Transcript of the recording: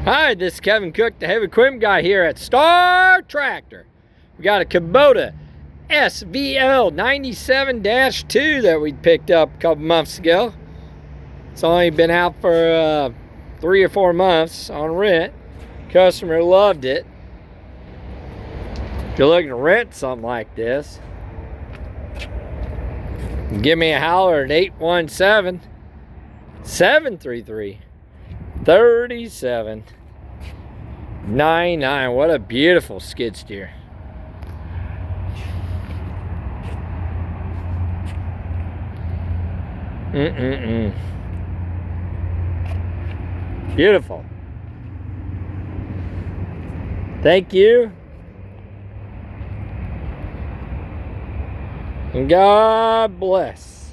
Hi, this is Kevin Cook, the heavy equipment guy here at Star Tractor. We got a Kubota SVL97-2 that we picked up a couple months ago. It's only been out for 3 or 4 months on rent. Customer loved it. If you're looking to rent something like this, give me a holler at 817-733-3799. What a beautiful skid steer. Beautiful. Thank you. And God bless.